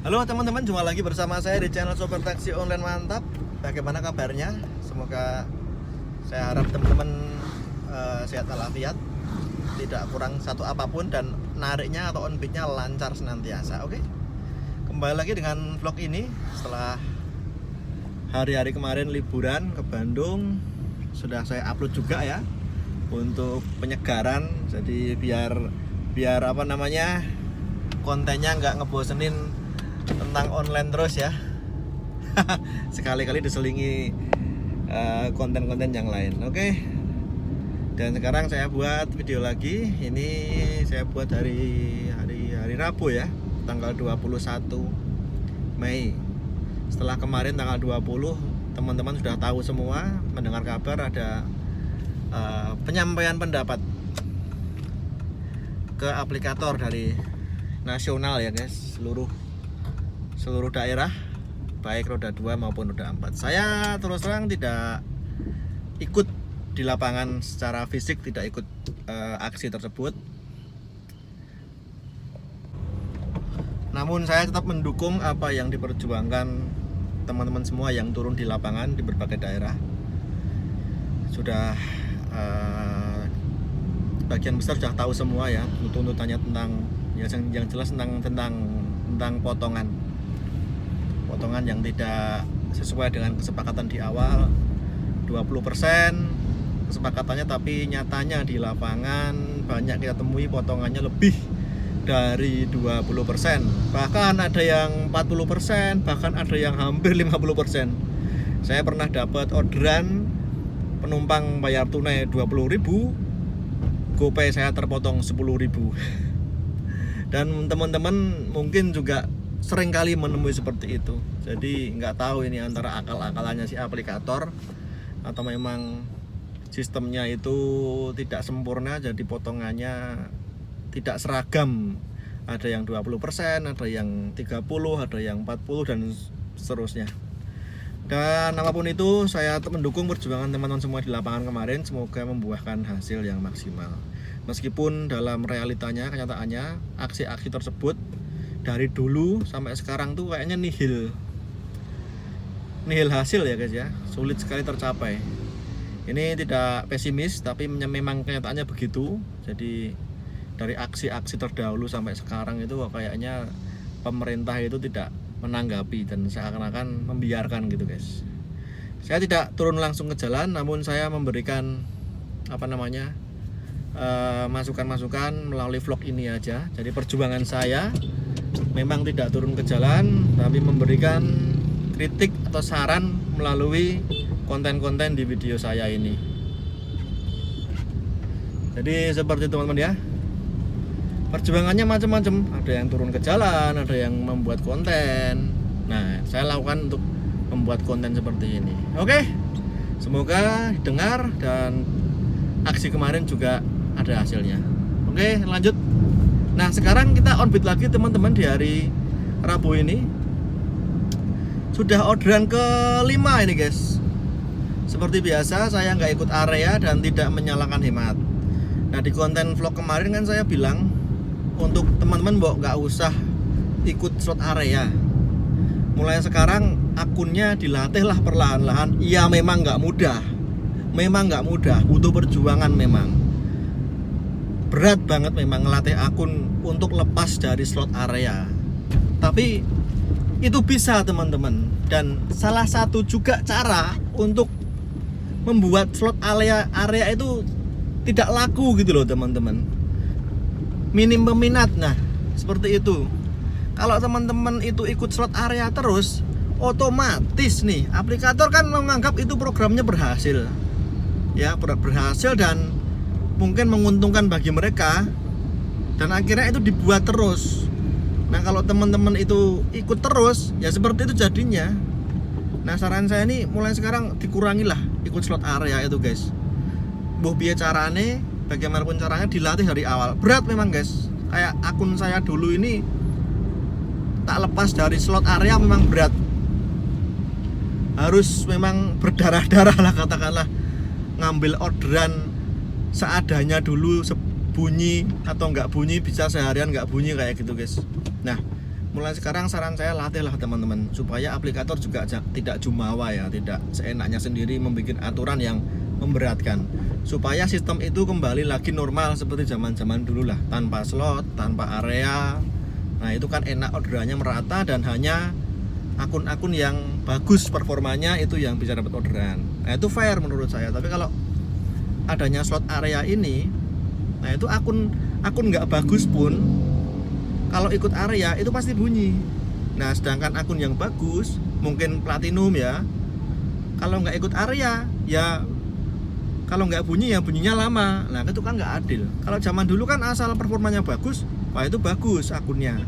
Halo teman-teman, jumpa lagi bersama saya di channel Sopir Taksi Online Mantap. Bagaimana kabarnya? Semoga saya harap teman-teman sehat walafiat, tidak kurang satu apapun, dan nariknya atau on beatnya lancar senantiasa. Oke, kembali lagi dengan vlog ini setelah hari-hari kemarin liburan ke Bandung. Sudah saya upload juga ya untuk penyegaran. Jadi biar apa namanya, kontennya nggak ngebosenin tentang online terus ya. Sekali-kali diselingi konten-konten yang lain. Oke. Dan sekarang saya buat video lagi. Ini saya buat hari Rabu ya, tanggal 21 Mei. Setelah kemarin tanggal 20 teman-teman sudah tahu semua, mendengar kabar ada penyampaian pendapat ke aplikator dari nasional ya guys, seluruh daerah, baik roda 2 maupun roda 4. Saya terus terang tidak ikut di lapangan secara fisik, tidak ikut aksi tersebut. Namun saya tetap mendukung apa yang diperjuangkan teman-teman semua yang turun di lapangan di berbagai daerah. Sudah bagian besar sudah tahu semua ya tuntutannya tentang yang jelas tentang potongan yang tidak sesuai dengan kesepakatan di awal. 20% kesepakatannya, tapi nyatanya di lapangan banyak kita temui potongannya lebih dari 20%, bahkan ada yang 40%, bahkan ada yang hampir 50%. Saya pernah dapat orderan penumpang bayar tunai 20.000, GoPay saya terpotong 10.000. Dan teman-teman mungkin juga sering kali menemui seperti itu. Jadi nggak tahu ini antara akal-akalannya si aplikator atau memang sistemnya itu tidak sempurna, jadi potongannya tidak seragam. Ada yang 20%, ada yang 30%, ada yang 40%, dan seterusnya. Dan apapun itu, saya mendukung perjuangan teman-teman semua di lapangan kemarin. Semoga membuahkan hasil yang maksimal. Meskipun dalam realitanya, kenyataannya, aksi-aksi tersebut dari dulu sampai sekarang tuh kayaknya nihil hasil ya guys ya, sulit sekali tercapai. Ini tidak pesimis, tapi memang kenyataannya begitu. Jadi dari aksi-aksi terdahulu sampai sekarang itu kayaknya pemerintah itu tidak menanggapi dan seakan-akan membiarkan gitu guys. Saya tidak turun langsung ke jalan, namun saya memberikan masukan-masukan melalui vlog ini aja. Jadi perjuangan saya memang tidak turun ke jalan, tapi memberikan kritik atau saran melalui konten-konten di video saya ini. Jadi seperti itu teman-teman ya. Perjuangannya macam-macam, ada yang turun ke jalan, ada yang membuat konten. Nah, saya lakukan untuk membuat konten seperti ini. Oke, semoga didengar dan aksi kemarin juga ada hasilnya. Oke, lanjut. Nah, sekarang kita on beat lagi teman-teman di hari Rabu ini. Sudah orderan ke-5 ini guys. Seperti biasa saya nggak ikut area dan tidak menyalakan hemat. Nah, di konten vlog kemarin kan saya bilang untuk teman-teman nggak usah ikut slot area. Mulai sekarang akunnya dilatih lah perlahan-lahan. Ya memang nggak mudah, butuh perjuangan memang. Berat banget memang ngelatih akun untuk lepas dari slot area. Tapi itu bisa teman-teman. Dan salah satu juga cara untuk membuat slot area itu tidak laku gitu loh teman-teman. Minim peminat. Nah, seperti itu. Kalau teman-teman itu ikut slot area terus, otomatis nih aplikator kan menganggap itu programnya berhasil. Ya, berhasil dan mungkin menguntungkan bagi mereka, dan akhirnya itu dibuat terus. Nah, kalau teman-teman itu ikut terus, ya seperti itu jadinya. Nah, saran saya ini mulai sekarang dikurangilah ikut slot area itu guys. Mbuh piye carane, bagaimanapun caranya dilatih dari awal. Berat memang guys. Kayak akun saya dulu ini tak lepas dari slot area memang berat. Harus memang berdarah-darah lah katakanlah, ngambil orderan seadanya dulu, bunyi atau nggak bunyi, bisa seharian nggak bunyi kayak gitu guys. Nah, mulai sekarang saran saya latihlah teman-teman, supaya aplikator juga tidak jumawa ya, tidak seenaknya sendiri membuat aturan yang memberatkan, supaya sistem itu kembali lagi normal seperti zaman-zaman dulu lah, tanpa slot, tanpa area. Nah itu kan enak, orderannya merata dan hanya akun-akun yang bagus performanya itu yang bisa dapat orderan. Nah itu fair menurut saya. Tapi kalau adanya slot area ini, nah itu akun nggak bagus pun kalau ikut area itu pasti bunyi. Nah sedangkan akun yang bagus, mungkin platinum ya, kalau nggak ikut area ya, kalau nggak bunyi ya bunyinya lama. Nah itu kan nggak adil. Kalau zaman dulu kan asal performanya bagus, wah itu bagus akunnya,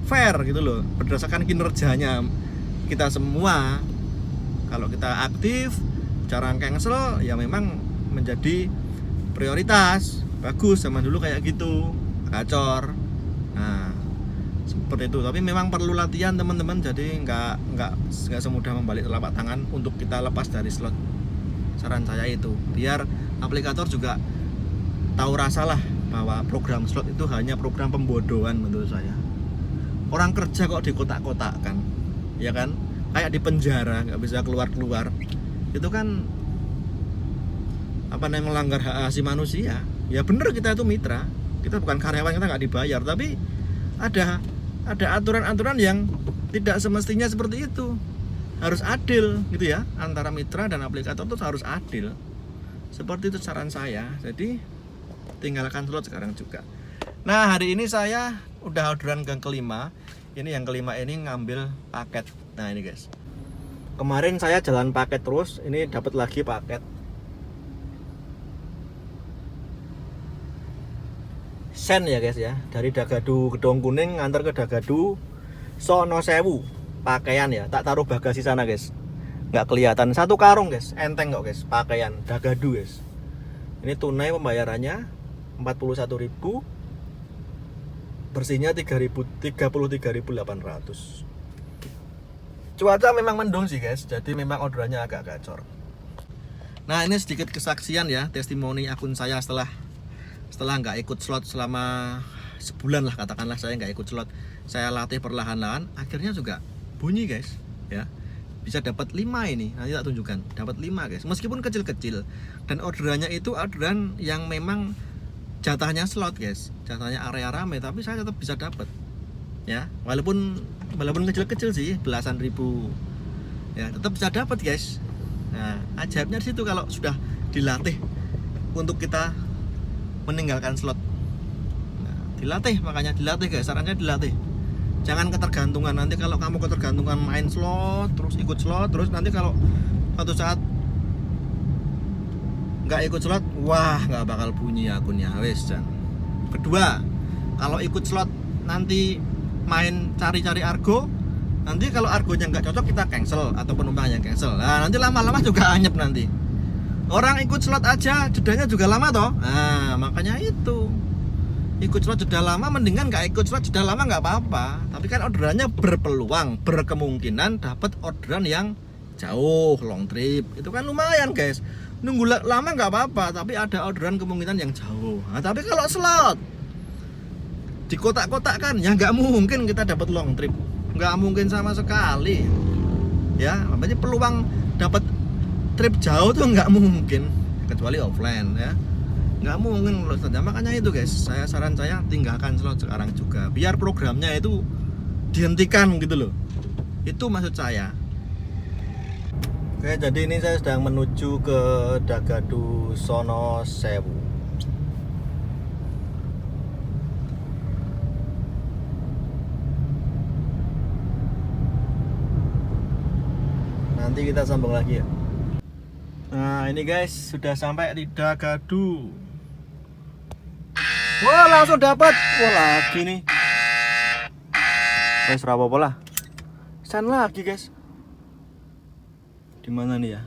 fair gitu loh, berdasarkan kinerjanya kita semua. Kalau kita aktif, jarang cancel, ya memang menjadi prioritas. Bagus zaman dulu kayak gitu, gacor. Nah seperti itu. Tapi memang perlu latihan teman-teman, jadi nggak semudah membalik telapak tangan untuk kita lepas dari slot. Saran saya itu, biar aplikator juga tahu rasa lah bahwa program slot itu hanya program pembodohan menurut saya. Orang kerja kok dikotak-kotakkan, ya kan? Kayak di penjara, nggak bisa keluar-keluar. Itu kan apa namanya, melanggar hak asasi manusia. Ya bener, kita itu mitra, kita bukan karyawan, kita nggak dibayar. Tapi ada aturan-aturan yang tidak semestinya seperti itu. Harus adil gitu ya, antara mitra dan aplikator itu harus adil. Seperti itu saran saya. Jadi tinggalkan slot sekarang juga. Nah hari ini saya udah orderan gang kelima. Ini yang kelima ini ngambil paket. Nah ini guys, kemarin saya jalan paket terus, ini dapat lagi paket. Sen ya guys ya, dari Dagadu Gedong Kuning ngantar ke Dagadu Sono Sewu. Pakaian ya, tak taruh bagasi sana guys, nggak kelihatan. Satu karung guys, enteng kok guys, pakaian Dagadu guys. Ini tunai pembayarannya 41.000, bersihnya 33.800. Cuaca memang mendung sih guys, jadi memang orderannya agak gacor. Nah ini sedikit kesaksian ya, testimoni akun saya setelah nggak ikut slot selama sebulan lah, katakanlah saya nggak ikut slot, saya latih perlahan-lahan, akhirnya juga bunyi guys ya, bisa dapat 5 ini, nanti tak tunjukkan, dapat 5 guys, meskipun kecil-kecil, dan orderannya itu orderan yang memang jatahnya slot guys, jatahnya area rame, tapi saya tetap bisa dapat ya, walaupun kecil-kecil sih, belasan ribu ya, tetap bisa dapat guys. Nah ajaibnya di situ, kalau sudah dilatih untuk kita meninggalkan slot. Nah, dilatih, makanya dilatih guys, sarannya dilatih. Jangan ketergantungan. Nanti kalau kamu ketergantungan main slot terus, ikut slot terus, nanti kalau suatu saat nggak ikut slot, wah nggak bakal bunyi akunnya, wes jangan. Kedua, kalau ikut slot nanti main cari-cari argo, nanti kalau argonya nggak cocok kita cancel atau penumpangnya cancel. Nah nanti lama-lama juga anyep nanti. Orang ikut slot aja jedanya juga lama toh. Nah makanya itu, ikut slot jeda lama mendingan nggak ikut slot jeda lama, nggak apa-apa. Tapi kan orderannya berpeluang, berkemungkinan dapat orderan yang jauh, long trip. Itu kan lumayan guys. Nunggu lama nggak apa-apa, tapi ada orderan kemungkinan yang jauh. Nah, tapi kalau slot di kotak-kotak kan ya nggak mungkin kita dapat long trip, nggak mungkin sama sekali. Ya, makanya peluang dapat trip jauh tuh nggak mungkin, kecuali offline ya, nggak mungkin loh saja. Makanya itu guys, saran saya tinggalkan slot sekarang juga, biar programnya itu dihentikan gitu loh, itu maksud saya. Oke, jadi ini saya sedang menuju ke Dagadu Sono Sewu. Nanti kita sambung lagi ya. Nah ini guys, sudah sampai di Dagadu. Wah langsung dapat, wah lagi nih. Guys rapopo lah, sen lagi guys. Di mana nih ya?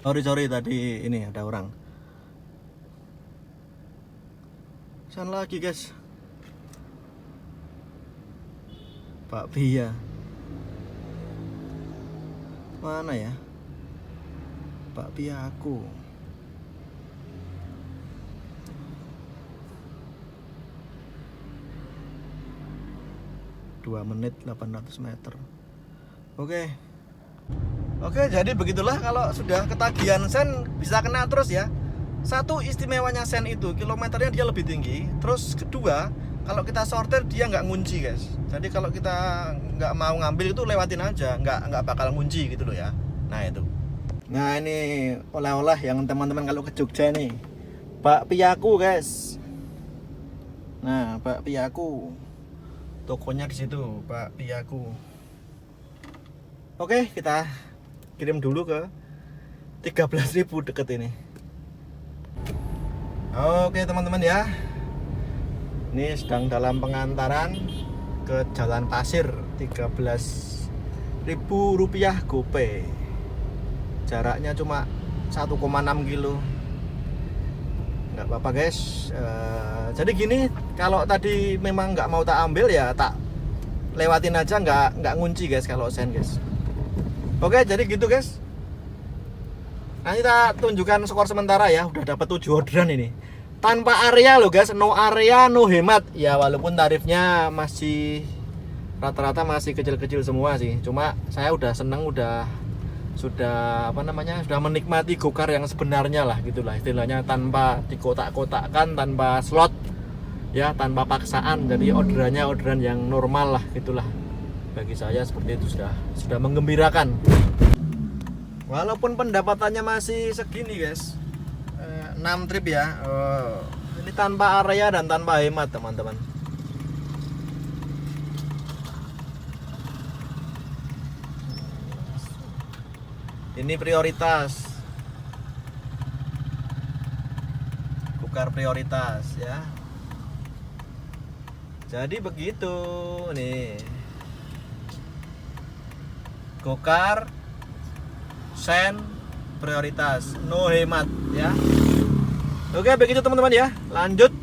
Sorry tadi ini ada orang. Sen lagi guys. Pak Bia. Mana ya? Pak Bia aku. 2 menit 800 meter. Oke, jadi begitulah kalau sudah ketagihan sen bisa kena terus ya. Satu istimewanya sen itu kilometernya dia lebih tinggi. Terus kedua, kalau kita sortir dia nggak ngunci guys. Jadi kalau kita nggak mau ngambil itu lewatin aja, nggak bakal ngunci gitu loh ya. Nah itu. Nah ini oleh-oleh yang teman-teman kalau ke Jogja nih, bakpiaku guys. Nah bakpiaku, tokonya di situ bakpiaku. Oke, kita kirim dulu ke 13.000 deket ini. Oke teman-teman ya, ini sedang dalam pengantaran ke Jalan Pasir. 13.000 rupiah GoPay. Jaraknya cuma 1,6 kilo. Nggak apa-apa guys. Jadi gini, kalau tadi memang nggak mau tak ambil ya tak lewatin aja, nggak ngunci guys kalau sen guys. Oke, jadi gitu guys. Nanti kita tunjukkan skor sementara ya. Udah dapat 7 orderan ini. Tanpa area loh guys, no area, no hemat. Ya walaupun tarifnya masih rata-rata masih kecil-kecil semua sih. Cuma saya udah seneng, sudah menikmati go-kart yang sebenarnya lah gitulah istilahnya, tanpa dikotak-kotakkan, tanpa slot ya, tanpa paksaan. Jadi orderan yang normal lah gitulah. Bagi saya seperti itu sudah menggembirakan. Walaupun pendapatannya masih segini guys, 6 trip ya. Ini tanpa area dan tanpa hemat teman-teman. Ini prioritas, go-kart prioritas ya. Jadi begitu nih, go-kart sen prioritas, no hemat ya. Oke begitu teman-teman ya, lanjut